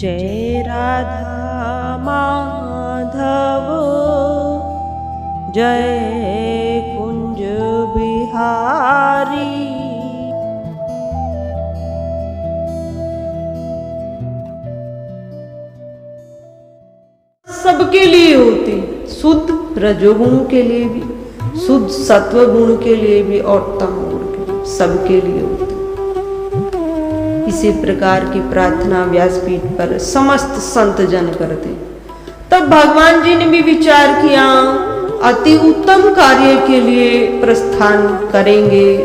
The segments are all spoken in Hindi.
जय राधा माधव जय कुंज बिहारी। सबके लिए होती, शुद्ध रजोगुण के लिए भी, शुद्ध सत्व गुण के लिए भी और तम गुण के लिए, सबके लिए होती। इसी प्रकार की प्रार्थना व्यासपीठ पर समस्त संत जन करते। तब भगवान जी ने भी विचार किया, अति उत्तम कार्य के लिए प्रस्थान करेंगे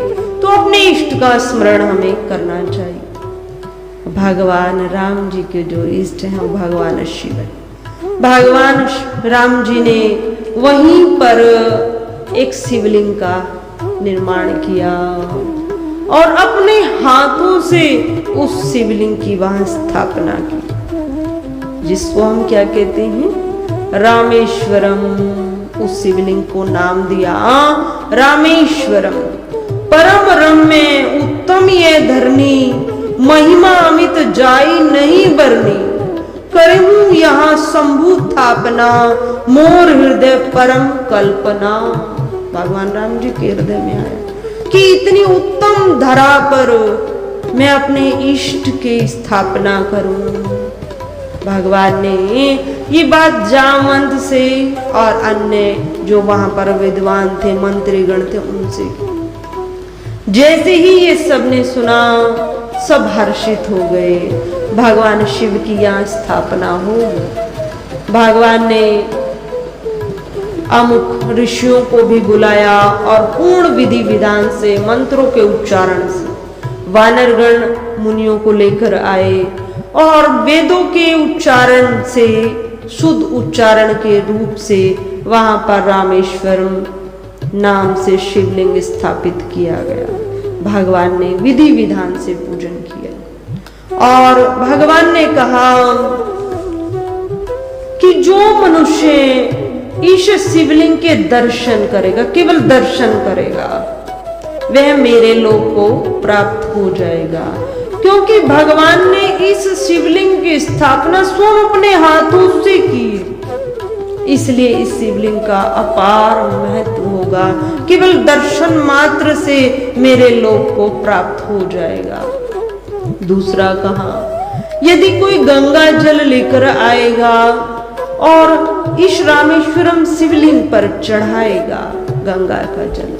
तो अपने इष्ट का स्मरण हमें करना चाहिए। भगवान राम जी के जो इष्ट हैं वो भगवान शिव है। भगवान राम जी ने वहीं पर एक शिवलिंग का निर्माण किया और अपने हाथों से उस शिवलिंग की वहां स्थापना की, जिसको हम क्या कहते हैं, रामेश्वरम। उस शिवलिंग को नाम दिया रामेश्वरम। परम रम्य उत्तम ये धरनी, महिमा अमित जाई नहीं बरनी। करूं यहाँ शंभु थापना, मोर हृदय परम कल्पना। भगवान राम जी के हृदय में आया कि इतनी उत्तम धरा पर मैं अपने इष्ट की स्थापना करूं। भगवान ने ये बात जामवंत से और अन्य जो वहां पर विद्वान थे, मंत्रीगण थे, उनसे। जैसे ही ये सब ने सुना, सब हर्षित हो गए। भगवान शिव की यहाँ स्थापना हो। भगवान ने अमुक ऋषियों को भी बुलाया और पूर्ण विधि विधान से, मंत्रों के उच्चारण से वानरगण मुनियों को लेकर आए और वेदों के उच्चारण से, शुद्ध उच्चारण के रूप से वहां पर रामेश्वरम नाम से शिवलिंग स्थापित किया गया। भगवान ने विधि विधान से पूजन किया और भगवान ने कहा कि जो मनुष्य इस शिवलिंग के दर्शन करेगा, केवल दर्शन करेगा, वह मेरे लोक को प्राप्त हो जाएगा। क्योंकि भगवान ने इस शिवलिंग की स्थापना स्वयं अपने हाथों से की, इसलिए इस शिवलिंग का अपार महत्व होगा। केवल दर्शन मात्र से मेरे लोक को प्राप्त हो जाएगा। दूसरा कहा, यदि कोई गंगा जल लेकर आएगा और इस रामेश्वरम शिवलिंग पर चढ़ाएगा गंगा का जल,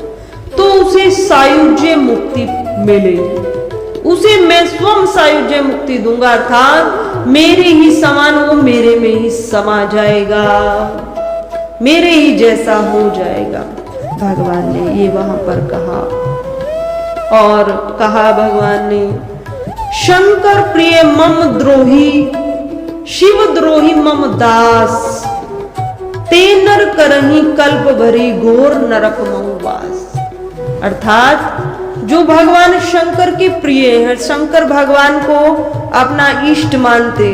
तो उसे सायुज्य मुक्ति मिलेगी। उसे मैं स्वयं सायुज्य मुक्ति दूंगा, अर्थात मेरे ही समान वो मेरे में ही समा जाएगा, मेरे ही जैसा हो जाएगा। भगवान ने ये वहां पर कहा। और कहा भगवान ने, शंकर प्रिय मम द्रोही, शिव द्रोही मम दास। ते नर करही कल्प भरी, घोर नरक महुवास। अर्थात जो भगवान शंकर के प्रिय हैं, शंकर भगवान को अपना इष्ट मानते,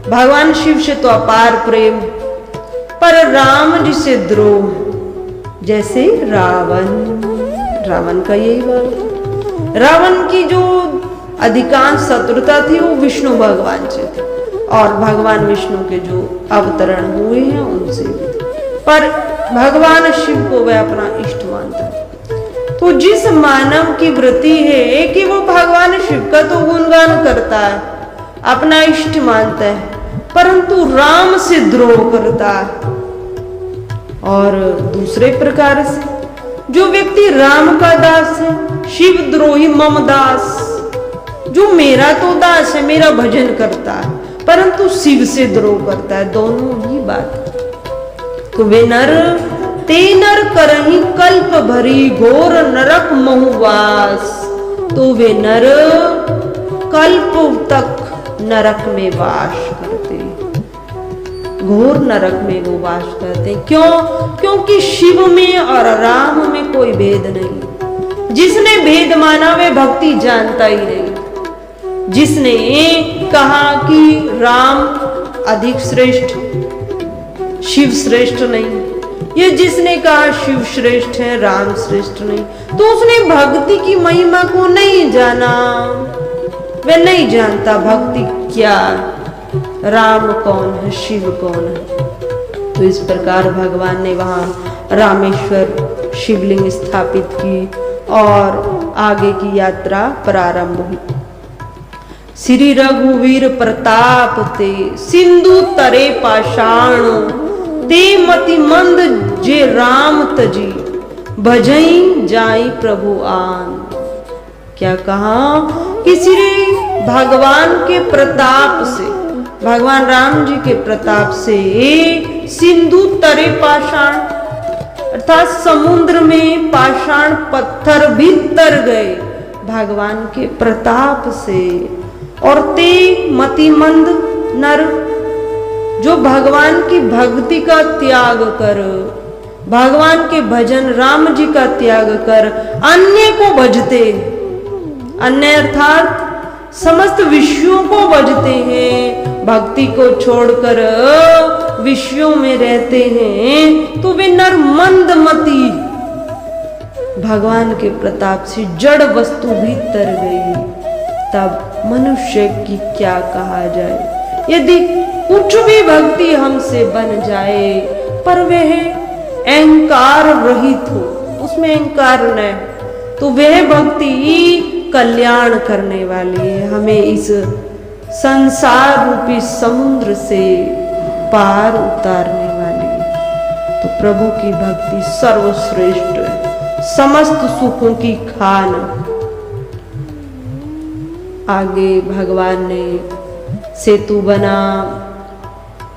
भगवान शिव से तो अपार प्रेम, पर राम जी से द्रोह, जैसे रावण का यही बात। रावण की जो अधिकांश शत्रुता थी वो विष्णु भगवान से थी और भगवान विष्णु के जो अवतरण हुए हैं उनसे भी, पर भगवान शिव को वह अपना इष्ट मानता है। तो जिस मानव की वृत्ति है कि वो भगवान शिव का तो गुणगान करता है, अपना इष्ट मानता है, परंतु राम से द्रोह करता है। और दूसरे प्रकार से जो व्यक्ति राम का दास है, शिव द्रोही मम दास, जो मेरा तो दास है, मेरा भजन करता है, परंतु शिव से द्रोह करता है, दोनों ही बात। तो वे नर ते नर करही कल्प भरी, घोर नरक महुवास। तो वे नर कल्प तक नरक में वास करते, घोर नरक में वो वास करते। क्यों? क्योंकि शिव में और राम में कोई भेद नहीं। जिसने भेद माना वे भक्ति जानता ही नहीं। जिसने कहा कि राम अधिक श्रेष्ठ, शिव श्रेष्ठ नहीं, ये जिसने कहा शिव श्रेष्ठ है, राम श्रेष्ठ नहीं, तो उसने भक्ति की महिमा को नहीं जाना। वह नहीं जानता भक्ति क्या, राम कौन है, शिव कौन है। तो इस प्रकार भगवान ने वहां रामेश्वर शिवलिंग स्थापित की और आगे की यात्रा प्रारंभ हुई। श्री रघुवीर प्रताप ते सिंधु तरे पाषाण, ते मति मंद जे राम तजी, भजई जाई प्रभु आन। क्या कहा कि श्री भगवान के प्रताप से, भगवान राम जी के प्रताप से सिंधु तरे पाषाण अर्थात समुद्र में पाषाण पत्थर भी तर गए भगवान के प्रताप से। और ते मतिमंद नर जो भगवान की भक्ति का त्याग कर, भगवान के भजन राम जी का त्याग कर अन्य को भजते, अन्य अर्थात समस्त विषयों को भजते हैं, भक्ति को छोड़कर विषयों में रहते हैं, तो वे नर मंदमती भगवान के प्रताप से जड़ वस्तु भी तर गई। तब मनुष्य की क्या कहा जाए। यदि कुछ भी भक्ति हमसे बन जाए पर वह अहंकार रहित हो, उसमें अहंकार न, तो वह भक्ति कल्याण करने वाली है, हमें इस संसार रूपी समुद्र से पार उतारने वाली है। तो प्रभु की भक्ति सर्वश्रेष्ठ है, समस्त सुखों की खान। आगे भगवान ने सेतु बना,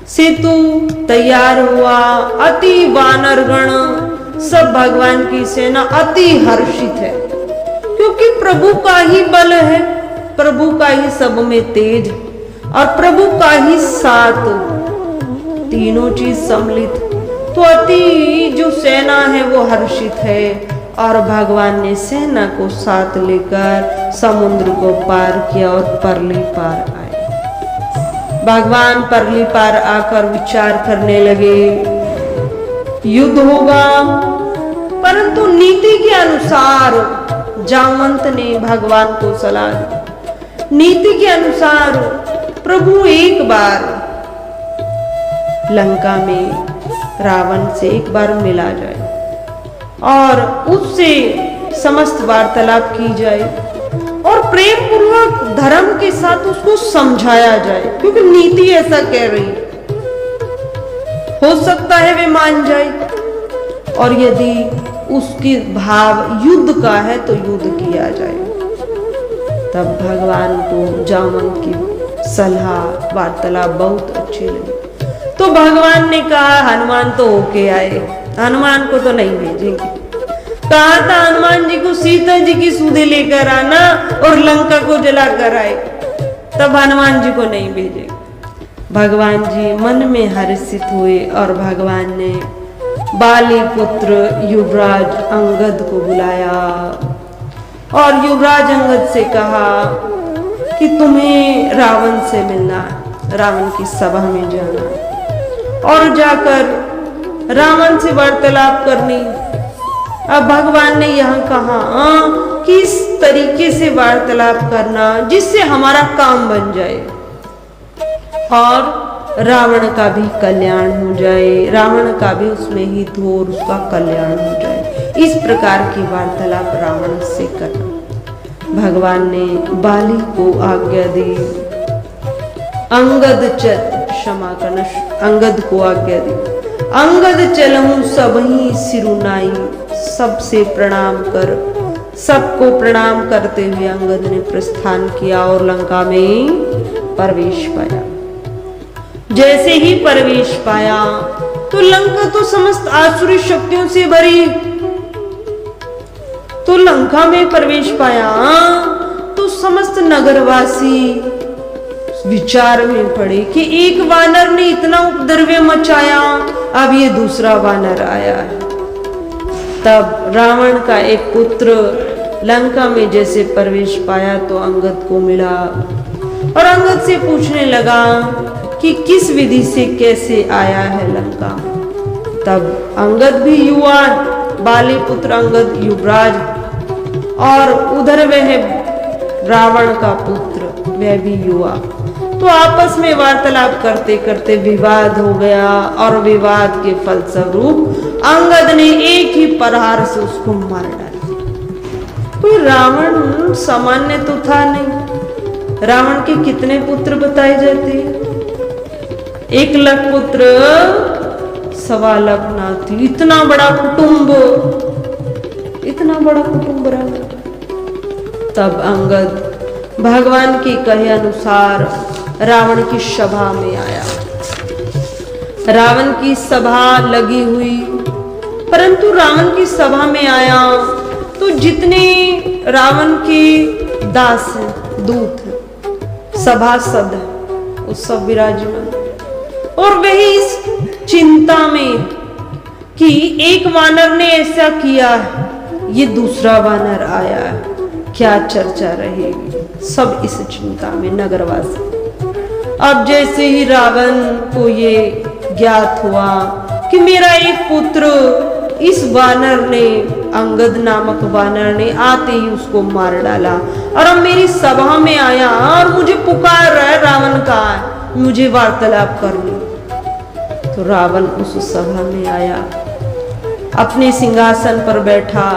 सेतु तैयार हुआ, अति वानरगण सब भगवान की सेना अति हर्षित है, क्योंकि प्रभु का ही बल है, प्रभु का ही सब में तेज और प्रभु का ही साथ, तीनों चीज सम्मिलित। तो अति जो सेना है वो हर्षित है और भगवान ने सेना को साथ लेकर समुद्र को पार किया और परली पार आए। भगवान परली पार आकर विचार करने लगे, युद्ध होगा, परंतु नीति के अनुसार जामवंत ने भगवान को सलाह दी। नीति के अनुसार प्रभु एक बार लंका में रावण से एक बार मिला जाए और उससे समस्त वार्तालाप की जाए और प्रेम पूर्वक धर्म के साथ उसको समझाया जाए, क्योंकि नीति ऐसा कह रही, हो सकता है वे मान जाए। और यदि उसकी भाव युद्ध का है तो युद्ध किया जाए। तब भगवान को जामवंत की सलाह वार्तालाप बहुत अच्छी लगी। तो भगवान ने कहा हनुमान तो होके आए, हनुमान को तो नहीं भेजेंगे। कहा था हनुमान जी को सीता जी की सूधे लेकर आना और लंका को जला कर आए, तब हनुमान जी को नहीं भेजे। भगवान जी मन में हर्षित हुए और भगवान ने बाली पुत्र युवराज अंगद को बुलाया और युवराज अंगद से कहा कि तुम्हें रावण से मिलना, रावण की सभा में जाना और जाकर रावण से वार्तालाप करनी। अब भगवान ने यहाँ कहा किस तरीके से वार्तालाप करना जिससे हमारा काम बन जाए और रावण का भी कल्याण हो जाए, रावण का भी उसमें हित हो और उसका कल्याण हो जाए। इस प्रकार की वार्तालाप रावण से करना भगवान ने बाली को आज्ञा दी। अंगद चल, क्षमा करना, अंगद को आज्ञा दी। अंगद चलहूं सबही सिरुनाई, सबसे प्रणाम कर, सबको प्रणाम करते हुए अंगद ने प्रस्थान किया और लंका में प्रवेश पाया। जैसे ही प्रवेश पाया तो लंका तो समस्त आसुरी शक्तियों से भरी, तो लंका में प्रवेश पाया तो समस्त नगरवासी विचार में पड़े कि एक वानर ने इतना उपद्रव मचाया, अब ये दूसरा वानर आया है। तब रावण का एक पुत्र लंका में जैसे प्रवेश पाया तो अंगद को मिला और अंगद से पूछने लगा कि किस विधि से कैसे आया है लंका। तब अंगद भी युवा, बाली पुत्र अंगद युवराज, और उधर वह रावण का पुत्र वह भी युवा, तो आपस में वार्तालाप करते करते विवाद हो गया और विवाद के फलस्वरूप अंगद ने एक ही प्रहार से उसको मार डाला। कोई रावण सामान्य तो था नहीं। रावण के कितने पुत्र बताए जाते? 1 लाख पुत्र, 1.25 लाख नाती, इतना बड़ा कुटुंब, इतना बड़ा कुटुंब रावण। तब अंगद भगवान के कहे अनुसार रावण की सभा में आया। रावण की सभा लगी हुई, परंतु रावण की सभा में आया तो जितने रावण के दास हैं, दूत हैं, सभासद हैं, वो सब विराजमान। और वही इस चिंता में कि एक वानर ने ऐसा किया, ये दूसरा वानर आया, क्या चर्चा रहेगी, सब इस चिंता में नगरवासी। अब जैसे ही रावण को ये ज्ञात हुआ कि मेरा एक पुत्र इस वानर ने, अंगद नामक वानर ने आते ही उसको मार डाला और अब मेरी सभा में आया और मुझे पुकार रहा है, रावण का मुझे वार्तालाप करनी। तो रावण उस सभा में आया, अपने सिंहासन पर बैठा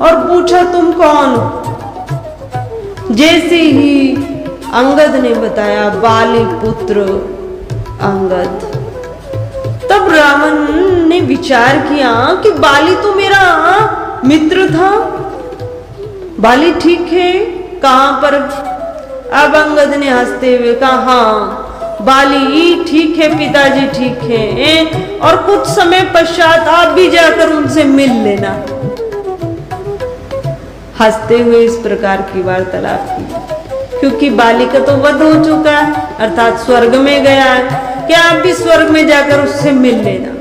और पूछा तुम कौन? जैसे ही अंगद ने बताया बाली पुत्र अंगद, तब रावण ने विचार किया कि बाली तो मेरा मित्र था, बाली ठीक है, कहां पर? अब अंगद ने हंसते हुए कहा हाँ बाली ठीक है, पिताजी ठीक है, और कुछ समय पश्चात आप भी जाकर उनसे मिल लेना। हंसते हुए इस प्रकार की वार्तालाप की, क्योंकि बाली का तो वध हो चुका है, अर्थात स्वर्ग में गया है, क्या आप भी स्वर्ग में जाकर उससे मिल लेना,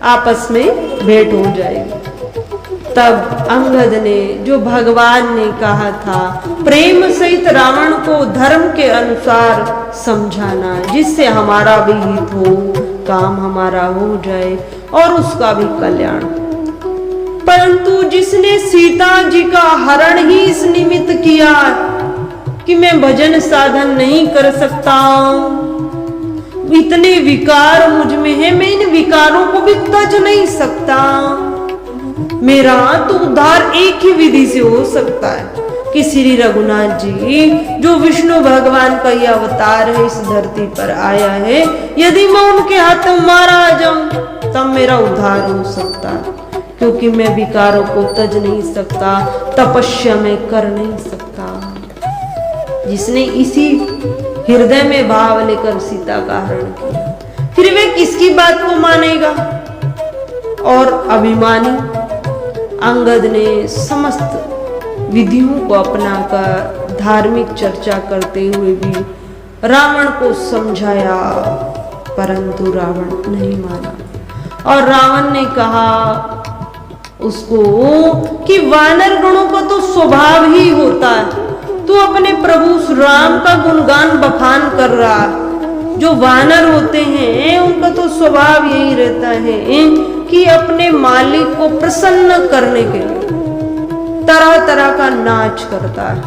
आपस में भेंट हो जाएगी। तब अंगद ने, जो भगवान ने कहा था प्रेम सहित रावण को धर्म के अनुसार समझाना, जिससे हमारा भी हित हो, काम हमारा हो जाए और उसका भी कल्याण। परंतु जिसने सीता जी का हरण ही इस निमित्त किया कि मैं भजन साधन नहीं कर सकता, इतने विकार मुझ में है, मैं इन विकारों को भी तज नहीं सकता, मेरा तो उद्धार एक ही विधि से हो सकता है कि श्री रघुनाथ जी जो विष्णु भगवान का ये अवतार है, इस धरती पर आया है, यदि मैं उनके हाथ में मारा जाऊं तब मेरा उद्धार हो सकता है, क्योंकि मैं विकारों को तज नहीं सकता, तपस्या में कर नहीं सकता। जिसने इसी हृदय में भाव लेकर सीता का हरण किया, फिर वे किसकी बात को मानेगा? और अभिमानी अंगद ने समस्त विधियों को अपनाकर धार्मिक चर्चा करते हुए भी रावण को समझाया, परंतु रावण नहीं माना। और रावण ने कहा उसको कि वानर गणों का तो स्वभाव ही होता है, तू अपने प्रभु राम का गुणगान बखान कर रहा, जो वानर होते हैं उनका तो स्वभाव यही रहता है कि अपने मालिक को प्रसन्न करने के लिए तरह तरह का नाच करता है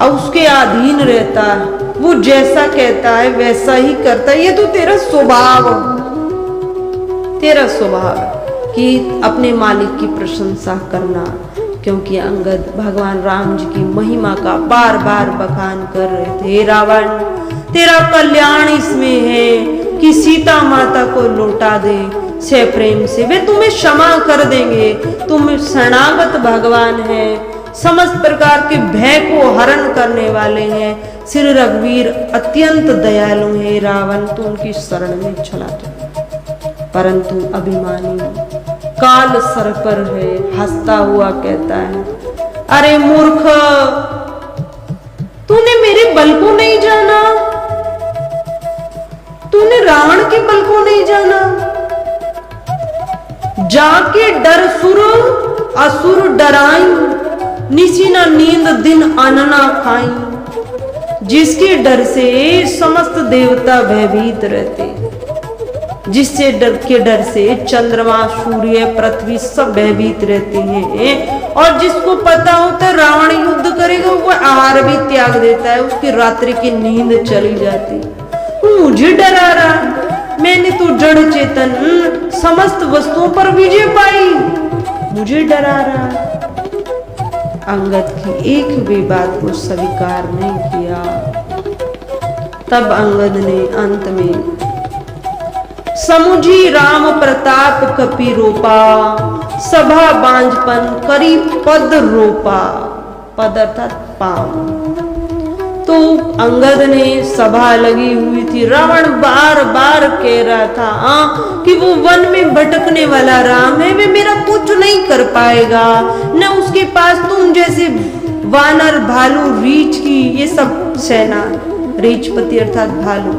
और उसके अधीन रहता है, वो जैसा कहता है वैसा ही करता है। ये तो तेरा स्वभाव है कि अपने मालिक की प्रशंसा करना, क्योंकि अंगद भगवान राम जी की महिमा का बार बार बखान कर रहे थे। रावण तेरा कल्याण इसमें है कि सीता माता को लौटा दे से प्रेम से, वे तुम्हें क्षमा कर देंगे, तुम शरणागत भगवान है, समस्त प्रकार के भय को हरण करने वाले हैं, श्री रघुवीर अत्यंत दयालु है। रावण तो उनकी शरण में चला जाए, परंतु अभिमानी काल सर पर है, हंसता हुआ कहता है अरे मूर्ख, तूने मेरे बल को नहीं जाना, तूने रावण के बल को नहीं जाना, जाके डर सुर असुर डराई, निसी न नींद दिन अनना खाई, जिसके डर से समस्त देवता भयभीत रहते। जिससे डर से चंद्रमा, सूर्य, पृथ्वी सब भयभीत रहते हैं। और जिसको पता होता है रावण युद्ध करेगा, वो आहार भी त्याग देता है, उसकी रात्रि की नींद चली जाती। मुझे डरा रहा, मैंने तो जड़ चेतन समस्त वस्तुओं पर विजय पाई, मुझे डरा रहा। अंगद की एक भी बात को स्वीकार नहीं किया। तब अंगद ने अंत में समुझी राम प्रताप कपि रोपा, सभा बांझपन करी पद रोपा। पद अर्थात पांव। तो अंगद ने, सभा लगी हुई थी, रावण बार बार कह रहा था कि वो वन में भटकने वाला राम है, वे मेरा कुछ नहीं कर पाएगा, न उसके पास तुम जैसे वानर, भालू, रीछ की ये सब सेना, रीछपति अर्थात भालू,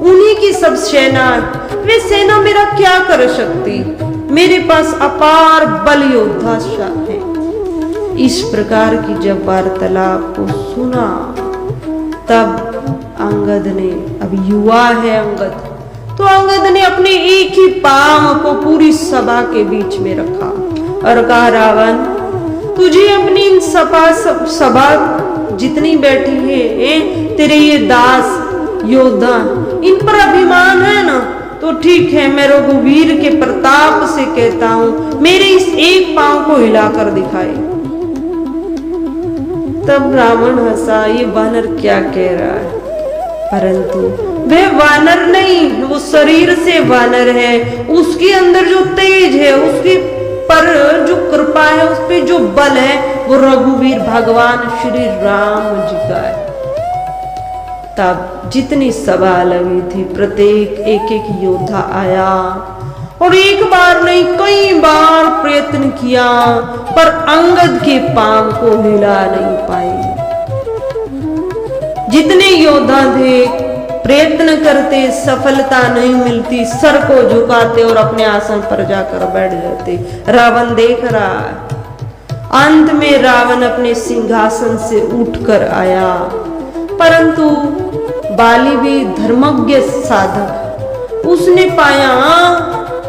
उन्हीं की सब सेना, वे सेना मेरा क्या कर सकती, मेरे पास अपार बल योद्धा है। इस प्रकार की जब वार्तालाप को सुना, तब अंगद ने, अब युवा है अंगद, तो अंगद ने अपने एक ही पांव को पूरी सभा के बीच में रखा और कहा, रावण, तुझे अपनी इन सभा जितनी बैठी है, तेरे ये दास योद्धा, इन पर अभिमान है ना, तो ठीक है, मैं रघुवीर के प्रताप से कहता हूं, मेरे इस एक पांव को हिलाकर दिखाए। तब रावण हंसा, ये वानर क्या कह रहा है, परंतु वह वानर नहीं, वो शरीर से वानर है, उसके अंदर जो तेज है, उसके पर जो कृपा है, उस पे जो बल है, वो रघुवीर भगवान श्री राम जी का है। तब जितनी सभा लगी थी, प्रत्येक एक एक योद्धा आया और एक बार नहीं कई बार प्रयत्न किया, पर अंगद के पांव को हिला नहीं पाए। जितने योद्धा थे प्रयत्न करते, सफलता नहीं मिलती, सर को झुकाते और अपने आसन पर जाकर बैठ जाते। रावण देख रहा है। अंत में रावण अपने सिंहासन से उठकर आया, परंतु बाली भी धर्मज्ञ साधक, उसने पाया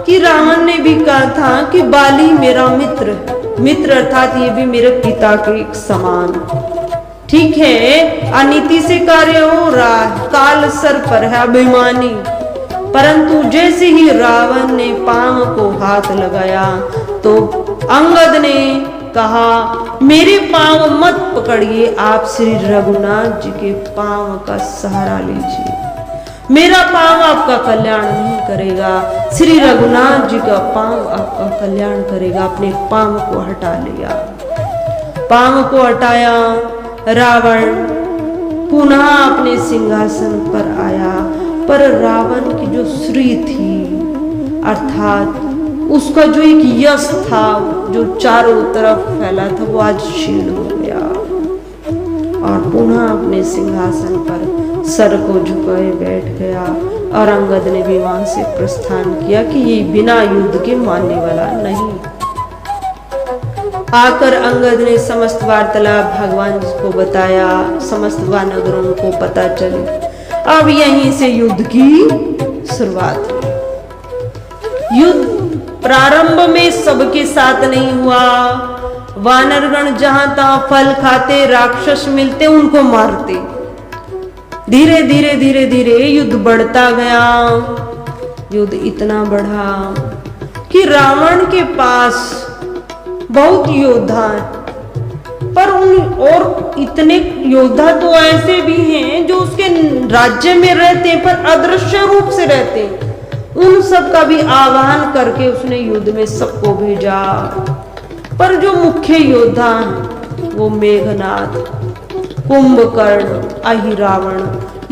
कि रावण ने भी कहा था कि बाली मेरा मित्र, मित्र अर्थात ये भी मेरे पिता के एक समान। ठीक है, अनीति से कार्य हो रहा है, काल सर पर है, अभिमानी, परंतु जैसे ही रावण ने पांव को हाथ लगाया तो अंगद ने कहा, मेरे पांव मत पकड़िए, आप श्री रघुनाथ जी के पांव का सहारा लीजिए, मेरा पांव आपका कल्याण नहीं करेगा, श्री रघुनाथ जी का पांव आपका कल्याण करेगा। अपने पांव को हटा लिया, पांव को हटाया, रावण पुनः अपने सिंहासन पर आया, पर रावण की जो श्री थी, अर्थात उसका जो एक यश था जो चारों तरफ फैला था, वो आज क्षीण हो गया और पुनः अपने सिंहासन पर सर को झुकाए बैठ गया। और अंगद ने भी वहां से प्रस्थान किया कि ये बिना युद्ध के मानने वाला नहीं। आकर अंगद ने समस्त वार्तालाप भगवान जी को बताया, समस्त वानरों को पता चली। अब यहीं से युद्ध की शुरुआत हुई। युद्ध प्रारंभ में सबके साथ नहीं हुआ। वानरगण जहां तहां फल खाते, राक्षस मिलते उनको मारते। धीरे धीरे धीरे धीरे युद्ध बढ़ता गया। युद्ध इतना बढ़ा कि रावण के पास बहुत योद्धा हैं, पर उन और इतने योद्धा तो ऐसे भी हैं जो उसके राज्य में रहते हैं पर अदृश्य रूप से रहते हैं। उन सब का भी आह्वान करके उसने युद्ध में सबको भेजा। पर जो मुख्य योद्धा हैं वो मेघनाद, कुंभकर्ण, अहिरावण,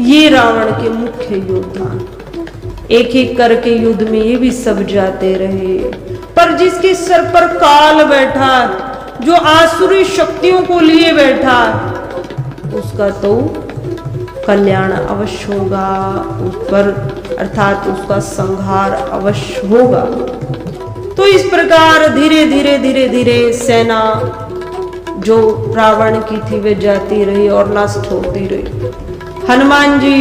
ये रावण के मुख्य योद्धा। एक एक करके युद्ध में ये भी सब जाते रहे, पर जिसके सर पर काल बैठा, जो आसुरी शक्तियों को लिए बैठा, उसका तो कल्याण अवश्य होगा, उस पर अर्थात उसका संहार अवश्य होगा। तो इस प्रकार धीरे धीरे धीरे धीरे सेना जो रावण की थी वे जाती रही और नष्ट होती रही। हनुमान जी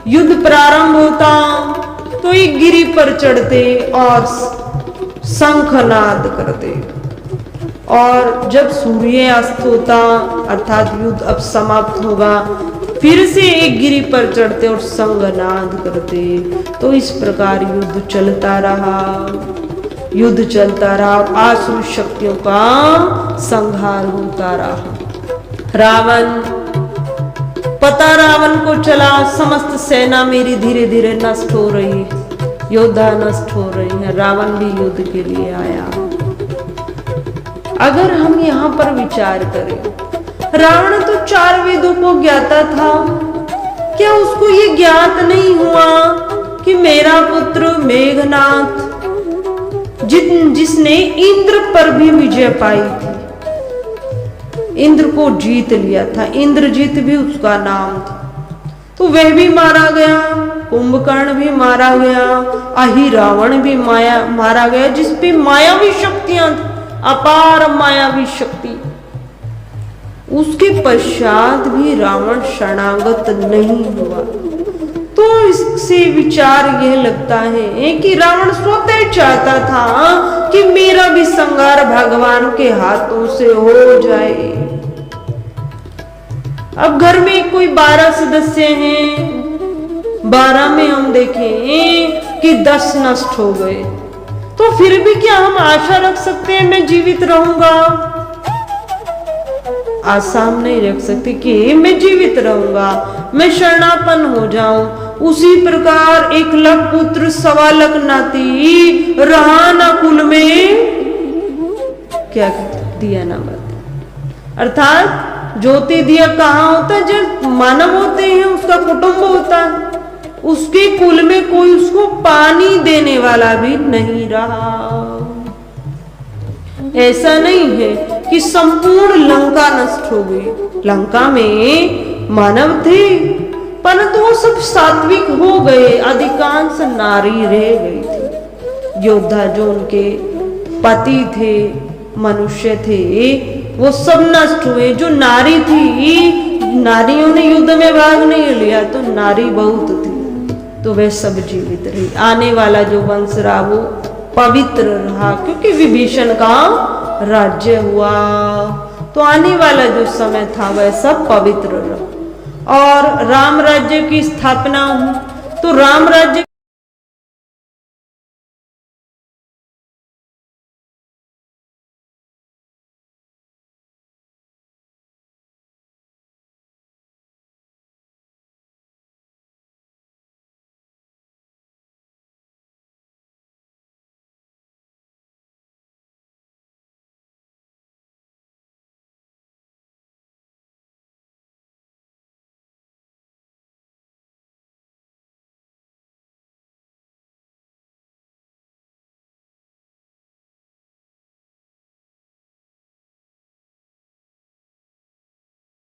युद्ध प्रारंभ होता, तो एक गिरी पर चढ़ते और शंखनाद करते। और जब सूर्य अस्त होता अर्थात युद्ध अब समाप्त होगा, फिर से एक गिरी पर चढ़ते और शंखनाद करते। तो इस प्रकार युद्ध चलता रहा, युद्ध चलता रहा, आसुर शक्तियों का संहार होता रहा। रावण, पता रावण को चला समस्त सेना मेरी धीरे धीरे नष्ट हो रही है, योद्धा नष्ट हो रही है, रावण भी युद्ध के लिए आया। अगर हम यहाँ पर विचार करें, रावण तो 4 वेदों को ज्ञाता था, क्या उसको ये ज्ञात नहीं हुआ कि मेरा पुत्र मेघनाथ जिसने इंद्र पर भी विजय पाई थी, इंद्र को जीत लिया था, इंद्रजीत भी उसका नाम था, तो वह भी मारा गया, कुंभकर्ण भी मारा गया, अहि रावण भी मारा गया, जिसपे मायावी शक्तियां थी, अपार मायावी शक्ति। उसके पश्चात भी रावण शरणागत नहीं हुआ। तो इससे विचार यह लगता है कि रावण स्वतः चाहता था कि मेरा भी संहार भगवान के हाथों से हो जाए। अब घर में कोई 12 सदस्य हैं, 12 में हम देखें कि 10 नष्ट हो गए, तो फिर भी क्या हम आशा रख सकते हैं मैं जीवित रहूंगा? आशा हम नहीं रख सकते कि मैं जीवित रहूंगा, मैं शरणापन्न हो जाऊं। उसी प्रकार 1 लाख पुत्र 1.25 लाख नाती रहा ना कुल में, क्या दिया ना बात। अर्थात ज्योति दिया कहाँ होता है? जब मानव होते हैं उसका कुटुंब होता है, उसके कुल में कोई उसको पानी देने वाला भी नहीं रहा। ऐसा नहीं है कि संपूर्ण लंका नष्ट हो गई, लंका में मानव थे परंतु वो सब सात्विक हो गए, अधिकांश नारी रह गई थी। योद्धा जो उनके पति थे, मनुष्य थे, वो सब नष्ट हुए। जो नारी थी, नारियों ने युद्ध में भाग नहीं लिया, तो नारी बहुत थी, तो वह सब जीवित रही। आने वाला जो वंश रहा वो पवित्र रहा, क्योंकि विभीषण का राज्य हुआ, तो आने वाला जो समय था वह सब पवित्र रहा। और राम राज्य की स्थापना हुई, तो राम राज्य